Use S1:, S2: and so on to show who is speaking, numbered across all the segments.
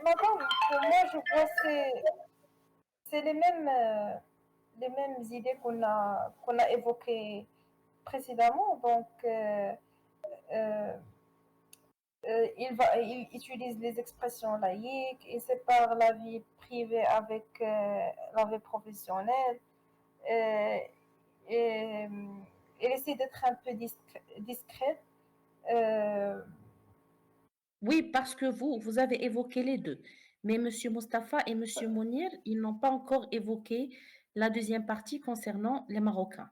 S1: Madame, pour moi, je vois c'est les mêmes idées qu'on a évoquées précédemment. Donc, euh, il utilise les expressions laïques, il sépare la vie privée avec la vie professionnelle. Euh, et, il essaie d'être un peu discrète. Euh,
S2: Oui, parce que vous avez évoqué les deux. Mais M. Mustapha et M. Mounir, ils n'ont pas encore évoqué la deuxième partie concernant les Marocains.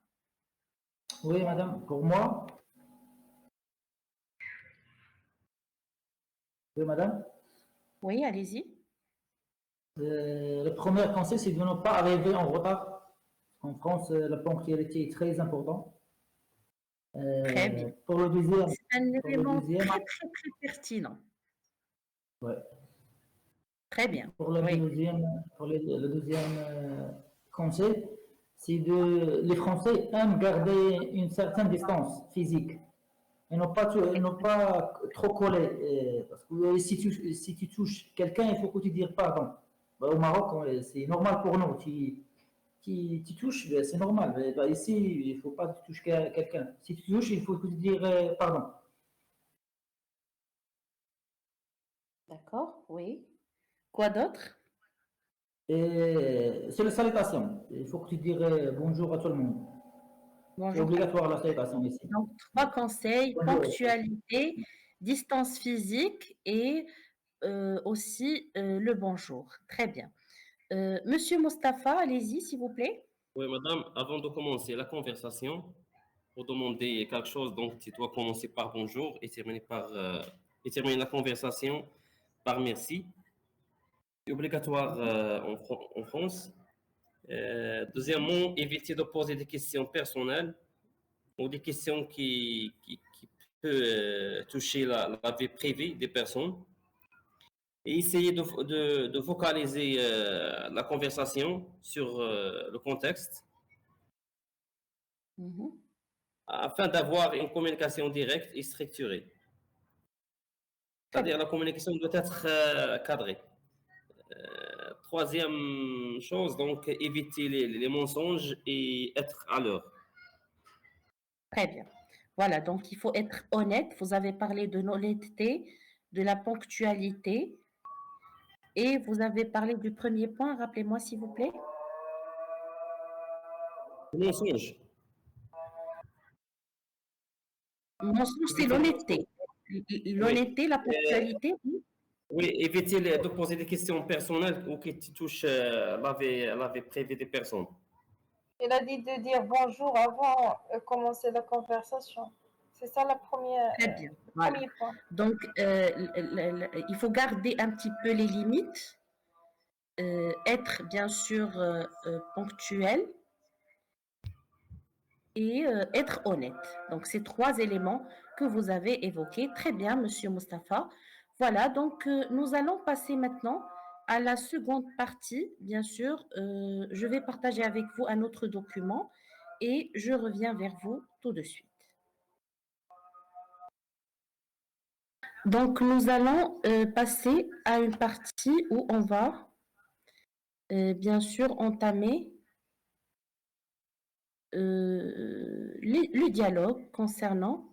S3: Oui, madame, pour moi, oui, madame,
S2: Oui, allez-y.
S3: le premier conseil, c'est de ne pas arriver en retard. En France, la ponctualité est très importante.
S2: Très bien.
S3: Pour le deuxième,
S2: C'est un
S3: pour le
S2: élément
S3: deuxième,
S2: très, très, très pertinent.
S3: ouais.
S2: Très bien.
S3: Pour le
S2: Oui.
S3: deuxième, le deuxième conseil, c'est de les Français aiment garder une certaine distance physique et ne pas trop coller. Parce que si tu touches quelqu'un, il faut que tu dises pardon. Bah, au Maroc, c'est normal pour nous. Tu touches, c'est normal. Mais, bah, ici, il ne faut pas que tu touches quelqu'un. Si tu touches, il faut que tu dises pardon.
S2: D'accord, oui. Quoi d'autre?
S3: Et c'est la salutation. Il faut que tu dises bonjour à tout le monde. C'est
S2: Bonjour.
S3: obligatoire la salutation ici.
S2: Donc, trois conseils,
S3: Bonjour.
S2: ponctualité, distance physique et aussi le bonjour. Très bien. Monsieur Mustapha, allez-y, s'il vous plaît.
S4: Oui, madame, avant de commencer la conversation, pour demander quelque chose, donc tu dois commencer par bonjour et terminer la conversation par merci. C'est obligatoire en France. Deuxièmement, éviter de poser des questions personnelles ou des questions qui peuvent toucher la vie privée des personnes. Et essayer de focaliser la conversation sur le contexte afin d'avoir une communication directe et structurée. C'est-à-dire la communication doit être cadrée. Troisième chose, donc éviter les mensonges et être à l'heure.
S2: Très bien. Voilà, donc il faut être honnête. Vous avez parlé de l'honnêteté, de la ponctualité et vous avez parlé du premier point. Rappelez-moi, s'il vous plaît.
S4: Mensonge.
S2: Mensonge, c'est l'honnêteté. L'honnêteté, la ponctualité.
S4: Oui, éviter de poser des questions personnelles ou qui touchent la vie privée des personnes.
S1: il a dit de dire bonjour avant de commencer la conversation. C'est ça
S2: Très bien.
S1: le
S2: Voilà.
S1: premier point.
S2: Donc, il faut garder un petit peu les limites, être bien sûr ponctuel et être honnête. Donc, ces trois éléments que vous avez évoqués. Très bien, Monsieur Mustapha. Voilà, donc nous allons passer maintenant à la seconde partie. Bien sûr, je vais partager avec vous un autre document et je reviens vers vous tout de suite. Donc, nous allons passer à une partie où on va bien sûr entamer le dialogue concernant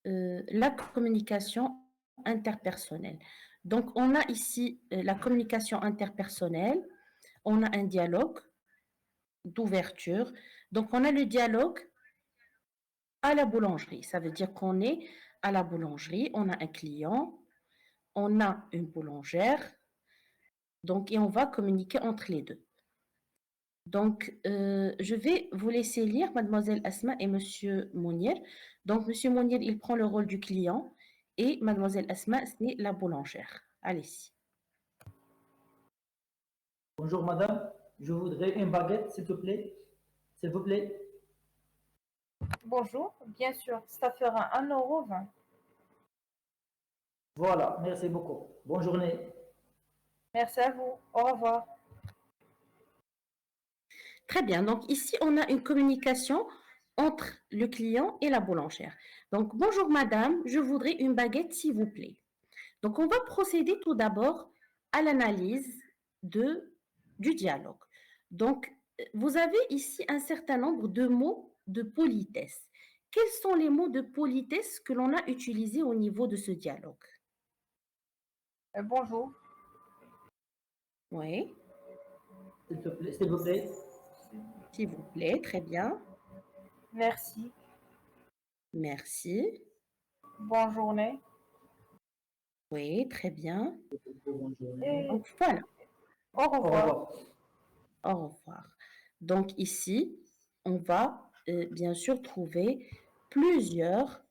S2: la communication interpersonnelle. Donc, on a ici la communication interpersonnelle, on a un dialogue d'ouverture. Donc, on a le dialogue à la boulangerie. Ça veut dire qu'on est à la boulangerie, on a un client, on a une boulangère, donc, et on va communiquer entre les deux. Donc, je vais vous laisser lire, mademoiselle Asma et monsieur Mounir. Donc, monsieur Mounir, il prend le rôle du client et mademoiselle Asma, c'est la boulangère. Allez-y.
S3: Bonjour madame, je voudrais une baguette s'il te plaît. S'il vous plaît.
S1: Bonjour, bien sûr, ça fera 1,20 €.
S3: Voilà, merci beaucoup. Bonne journée.
S1: Merci à vous. Au revoir.
S2: Très bien. Donc, ici, on a une communication entre le client et la boulangère. Donc, bonjour madame, je voudrais une baguette s'il vous plaît. Donc, on va procéder tout d'abord à l'analyse du dialogue. Donc, vous avez ici un certain nombre de mots de politesse. Quels sont les mots de politesse que l'on a utilisés au niveau de ce dialogue?
S1: Bonjour,
S2: Oui,
S3: S'il vous plaît.
S2: s'il vous plaît, très bien.
S1: merci,
S2: Merci.
S1: bonne journée.
S2: Oui, très bien.
S3: Bonne journée.
S1: Et
S2: Donc, voilà,
S1: au
S3: Au
S1: revoir.
S3: revoir.
S2: au revoir. Donc, ici, on va bien sûr trouver plusieurs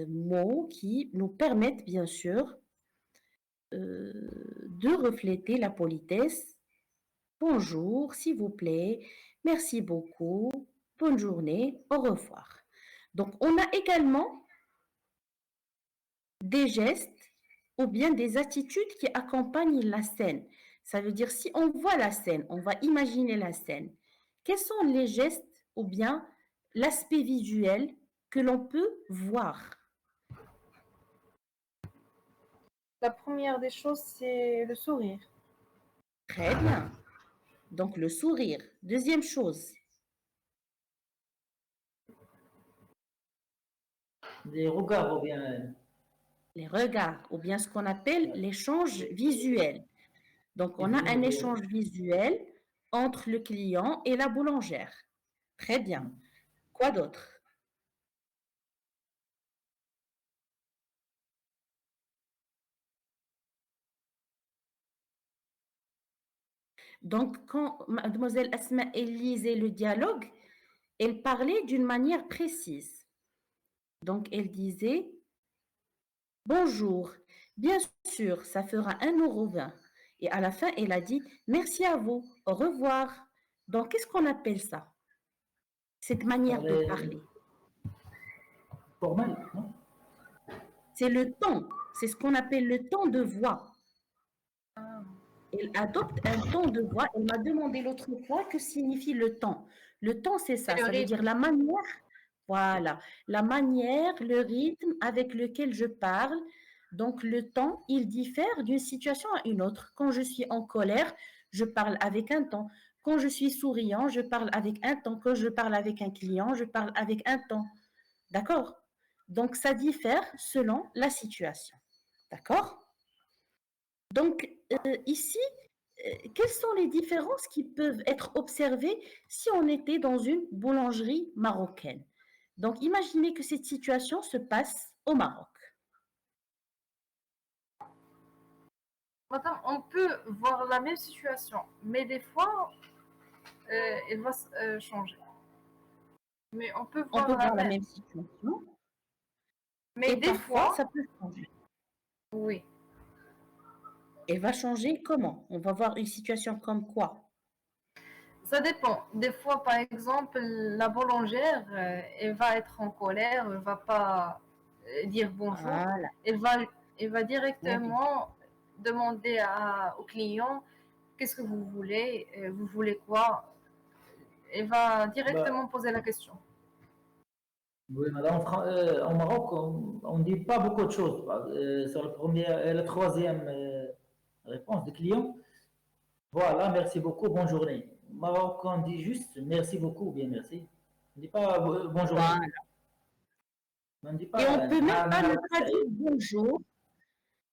S2: mots qui nous permettent bien sûr de refléter la politesse. Bonjour, s'il vous plaît, merci beaucoup, bonne journée, au revoir. Donc, on a également des gestes ou bien des attitudes qui accompagnent la scène. Ça veut dire, si on voit la scène, on va imaginer la scène. Quels sont les gestes ou bien l'aspect visuel que l'on peut voir?
S1: La première des choses, c'est le sourire.
S2: Très bien. Donc, le sourire. Deuxième chose,
S3: Des regards ou bien.
S2: les regards ou bien ce qu'on appelle l'échange visuel. Donc, on a un échange visuel entre le client et la boulangère. Très bien. Quoi d'autre? Donc, quand mademoiselle Asma elle lisait le dialogue, elle parlait d'une manière précise. Donc, elle disait bonjour, bien sûr, ça fera 1,20 €. Et à la fin, elle a dit merci à vous, au revoir. Donc, qu'est-ce qu'on appelle ça? Cette manière de
S3: Parler
S2: parler.
S3: formel, non?
S2: C'est le ton, c'est ce qu'on appelle le ton de voix. Elle adopte un ton de voix. Elle m'a demandé l'autre fois que signifie le ton. Le ton, c'est ça,
S1: Le
S2: ça veut
S1: rythme.
S2: dire la manière, voilà, la manière, le rythme avec lequel je parle. Donc, le ton, il diffère d'une situation à une autre. Quand je suis en colère, je parle avec un ton. Quand je suis souriant, je parle avec un ton. Quand je parle avec un client, je parle avec un ton. D'accord? Donc, ça diffère selon la situation. D'accord? Donc, ici, quelles sont les différences qui peuvent être observées si on était dans une boulangerie marocaine? Donc, imaginez que cette situation se passe au Maroc.
S1: Madame, on peut voir la même situation, mais des fois, elle va changer. Mais on peut
S2: On
S1: voir
S2: peut
S1: la
S2: voir la
S1: même.
S2: même situation
S1: Mais
S2: et
S1: des
S2: parfois,
S1: fois,
S2: ça peut changer.
S1: oui,
S2: Elle va changer comment? On va voir une situation comme quoi?
S1: ça dépend. Des fois, par exemple, la boulangère, elle va être en colère, elle va pas dire bonjour.
S2: Voilà,
S1: Elle va, elle va
S2: très bien.
S1: directement demander au client qu'est-ce que vous voulez quoi. Elle va
S3: Bah,
S1: directement poser la question.
S3: oui, madame, au Maroc, on ne dit pas beaucoup de choses. Sur la première et la troisième réponse du client, voilà, merci beaucoup, bonne journée. Au Maroc, on dit juste merci beaucoup ou bien merci. On ne dit pas bonne journée.
S2: Voilà.
S3: On ne dit
S2: Et on
S3: pas
S2: peut même pas ne pas dire
S3: saïd.
S2: bonjour.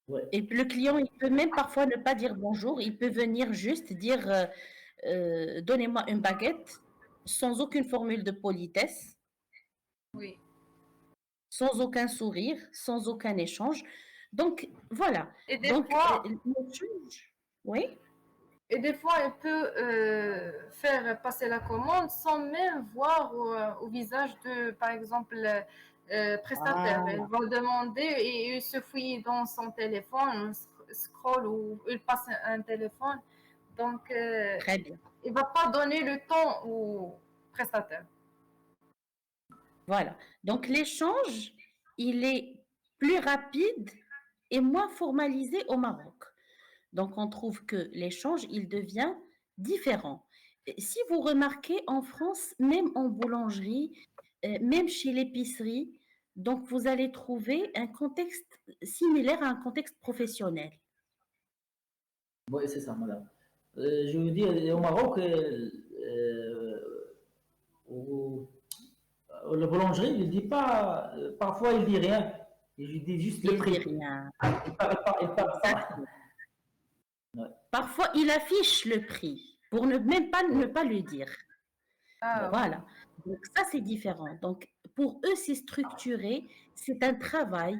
S3: Ouais.
S2: Et le client, il peut même parfois ne pas dire bonjour. Il peut venir juste dire donnez-moi une baguette sans aucune formule de politesse,
S1: Oui.
S2: sans aucun sourire, sans aucun échange. Donc, voilà.
S1: Et des
S2: Donc,
S1: fois,
S2: l'échange, oui,
S1: Et des fois, elle peut faire passer la commande sans même voir au visage de, par exemple, prestataire. Elle
S2: voilà,
S1: va demander et il se fouille dans son téléphone, scroll ou il passe un téléphone. Donc,
S2: très bien.
S1: il ne va pas donner le temps au prestataire.
S2: Voilà. Donc, l'échange, il est plus rapide et moins formalisé au Maroc. Donc, on trouve que l'échange, il devient différent. Si vous remarquez, en France, même en boulangerie, même chez l'épicerie, Donc, vous allez trouver un contexte similaire à un contexte professionnel.
S3: Oui, c'est ça, madame. Je veux dire, au Maroc, au- la boulangerie, il ne dit pas, parfois il dit rien. Il dit juste le
S2: Il dit
S3: prix.
S2: rien.
S3: Il parle pas.
S2: Exactement.
S3: Ouais,
S2: Parfois, il affiche le prix pour même pas ne
S3: ouais,
S2: pas le dire.
S3: ouais.
S1: Ah oui.
S2: Voilà. Donc ça, c'est différent. Donc pour eux, c'est structuré, c'est un travail.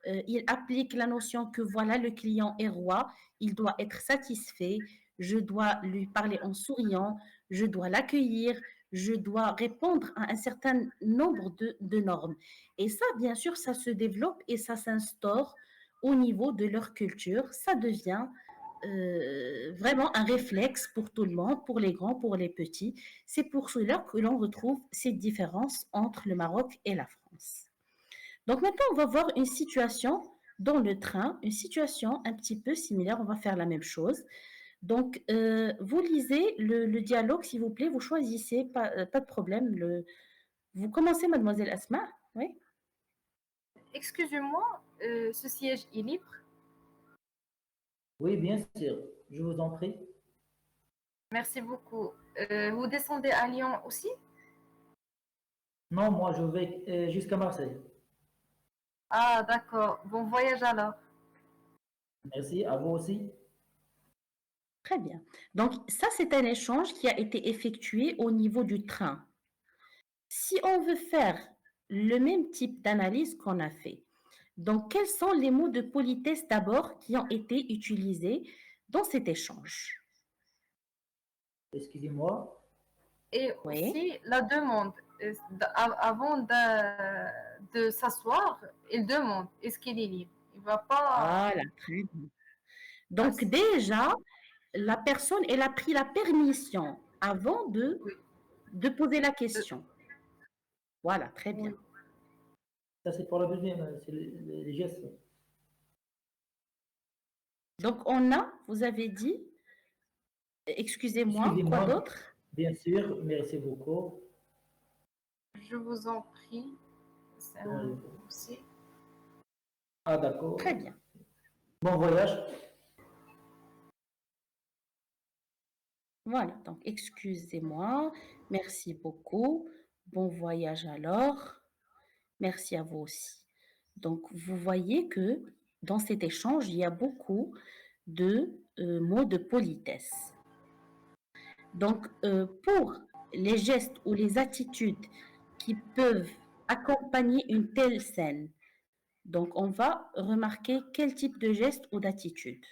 S2: Ils appliquent la notion que voilà, le client est roi, il doit être satisfait, je dois lui parler en souriant, je dois l'accueillir, je dois répondre à un certain nombre de normes. Et ça, bien sûr, ça se développe et ça s'instaure au niveau de leur culture. Ça devient vraiment un réflexe pour tout le monde, pour les grands, pour les petits. C'est pour cela que l'on retrouve cette différence entre le Maroc et la France. Donc maintenant, on va voir une situation dans le train, une situation un petit peu similaire. On va faire la même chose. Donc, vous lisez le dialogue, s'il vous plaît. Vous choisissez, pas de problème. Vous commencez, mademoiselle Asma. Oui.
S1: Excusez-moi, ce siège est libre?
S3: Oui, bien sûr. Je vous en prie.
S1: Merci beaucoup. Vous descendez à Lyon aussi?
S3: Non, moi, je vais jusqu'à Marseille.
S1: Ah, d'accord. Bon voyage alors.
S3: Merci. À vous aussi.
S2: Très bien. Donc, ça, c'est un échange qui a été effectué au niveau du train. Si on veut faire le même type d'analyse qu'on a fait, donc quels sont les mots de politesse d'abord qui ont été utilisés dans cet échange?
S3: Excusez-moi.
S1: Et
S2: Oui,
S1: aussi la demande. Avant de s'asseoir, il demande est-ce qu'il est libre? Il va pas.
S2: voilà, très bien.
S1: Ah,
S2: Donc déjà, la personne, elle a pris la permission avant
S1: oui,
S2: de poser la
S1: euh,
S2: question. Voilà, très bien.
S1: oui.
S3: Ça, c'est pour la deuxième. C'est les gestes.
S2: Donc on a, vous avez dit, excusez-moi, quoi
S3: Excusez-moi.
S2: d'autre?
S3: Bien sûr. Merci beaucoup.
S1: Je vous en prie. C'est un
S3: Bon,
S1: aussi.
S3: ah,
S2: Très
S3: d'accord.
S2: bien.
S3: Bon voyage.
S2: Voilà, donc excusez-moi, merci beaucoup. Bon voyage alors. Merci à vous aussi. Donc, vous voyez que dans cet échange, il y a beaucoup de mots de politesse. Donc, pour les gestes ou les attitudes qui peuvent accompagner une telle scène, donc on va remarquer quel type de geste ou d'attitude.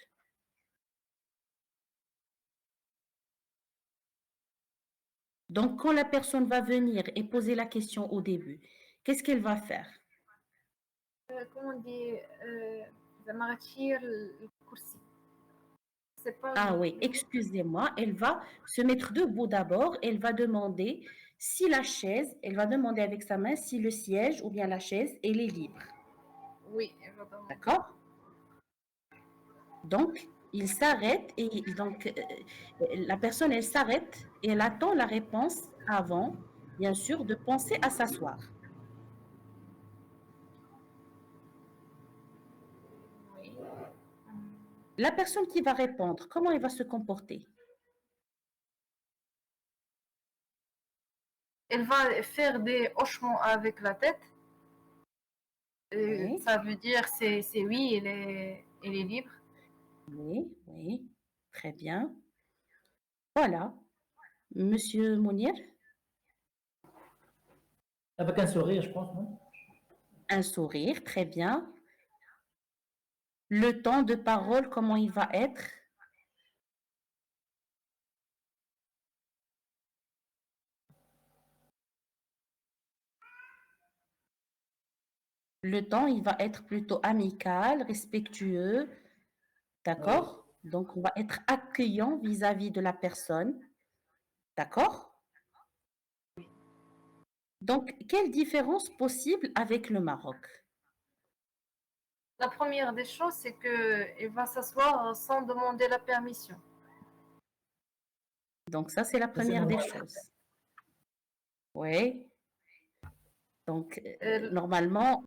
S2: Donc, quand la personne va venir et poser la question au début, qu'est-ce qu'elle va faire?
S1: Comment on dit زعما غتشير الكرسي. C'est pas
S2: Ah oui,
S1: le mot.
S2: excusez-moi, elle va se mettre debout d'abord, elle va demander si la chaise, elle va demander avec sa main si le siège ou bien la chaise, elle est libre.
S1: Oui, elle va demander.
S2: D'accord? Donc, il s'arrête et donc la personne, elle s'arrête et elle attend la réponse avant, bien sûr, de penser à s'asseoir.
S1: Oui.
S2: La personne qui va répondre, comment elle va se comporter?
S1: Elle va faire des hochements avec la tête.
S2: Oui,
S1: Ça veut dire c'est oui, elle est libre.
S2: oui, oui, très bien. Voilà, Monsieur Mounir,
S3: Avec un sourire, je pense, non?
S2: un sourire, très bien. Le temps de parole, comment il va être? Le temps, il va être plutôt amical, respectueux,
S3: Oui.
S2: d'accord? Donc, on va être accueillant vis-à-vis de la personne, d'accord? Donc, quelle différence possible avec le Maroc?
S1: La première des choses, c'est qu'elle va s'asseoir sans demander la permission.
S2: Donc, ça, c'est la
S3: Ça, c'est
S2: première des
S3: normal.
S2: choses. Oui. Donc,
S1: Elle-
S2: normalement,